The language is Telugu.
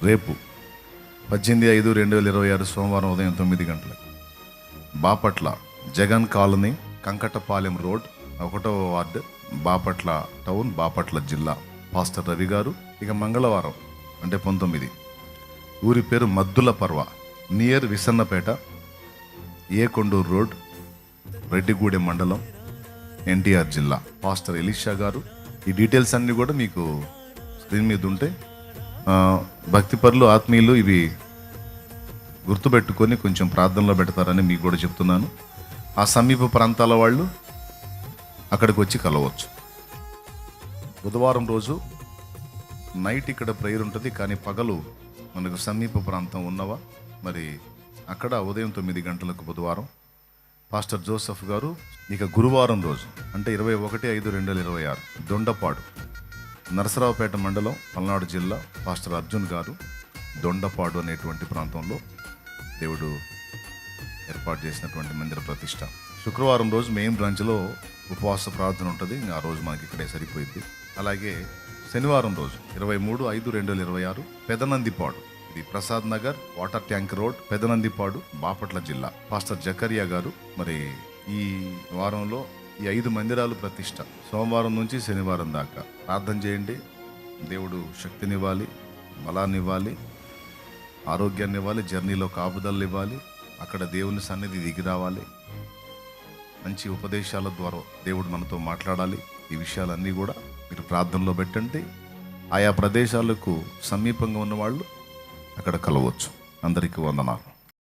రేపు 18/5/2026 సోమవారం ఉదయం 9 గంటలకు బాపట్ల జగన్ కాలనీ, కంకటపాలెం రోడ్, 1వ వార్డు, బాపట్ల టౌన్, బాపట్ల జిల్లా. పాస్టర్ రవి గారు. ఇక మంగళవారం అంటే 19, ఊరి పేరు మద్దుల పర్వ, నియర్ విసన్నపేట, కొండూరు రోడ్, రెడ్డిగూడెం మండలం, ఎన్టీఆర్ జిల్లా. పాస్టర్ ఎలీషా గారు. ఈ డీటెయిల్స్ అన్నీ కూడా మీకు స్క్రీన్ మీద ఉంటాయి. భక్తిపరులు, ఆత్మీయులు ఇవి గుర్తుపెట్టుకొని కొంచెం ప్రార్థనలో పెడతారని మీకు కూడా చెప్తున్నాను. ఆ సమీప ప్రాంతాల వాళ్ళు అక్కడికి వచ్చి కలవచ్చు. బుధవారం రోజు నైట్ ఇక్కడ ప్రేయర్ ఉంటుంది, కానీ పగలు మనకు సమీప ప్రాంతం ఉన్నవా మరి అక్కడ ఉదయం 9 గంటలకు బుధవారం పాస్టర్ జోసెఫ్ గారు. ఇక గురువారం రోజు అంటే 21/5/2026 దొండపాడు, నరసరావుపేట మండలం, పల్నాడు జిల్లా. పాస్టర్ అర్జున్ గారు దొండపాడు అనేటువంటి ప్రాంతంలో దేవుడు ఏర్పాటు చేసినటువంటి మందిర ప్రతిష్ట. శుక్రవారం రోజు మెయిన్ బ్రాంచ్లో ఉపవాస ప్రార్థన ఉంటుంది, ఆ రోజు మనకి ఇక్కడే సరిపోయింది. అలాగే శనివారం రోజు 23/5/2026 పెదనందిపాడు, ఇది Prasad Nagar, water tank road, Pedanandipadu, Bapatla జిల్లా. పాస్టర్ జకరియా గారు. మరి ఈ వారంలో ఈ 5 మందిరాలు ప్రతిష్ట, సోమవారం నుంచి శనివారం దాకా. ప్రార్థన చేయండి. దేవుడు శక్తినివ్వాలి, బలాన్ని ఇవ్వాలి, ఆరోగ్యాన్ని ఇవ్వాలి, జర్నీలో కాపుదలు ఇవ్వాలి, అక్కడ దేవుని సన్నిధి దిగి రావాలి, మంచి ఉపదేశాల ద్వారా దేవుడు మనతో మాట్లాడాలి. ఈ విషయాలన్నీ కూడా మీరు ప్రార్థనలో పెట్టండి. ఆయా ప్రదేశాలకు సమీపంగా ఉన్నవాళ్ళు అక్కడ కలవచ్చు. అందరికీ వందనాలు.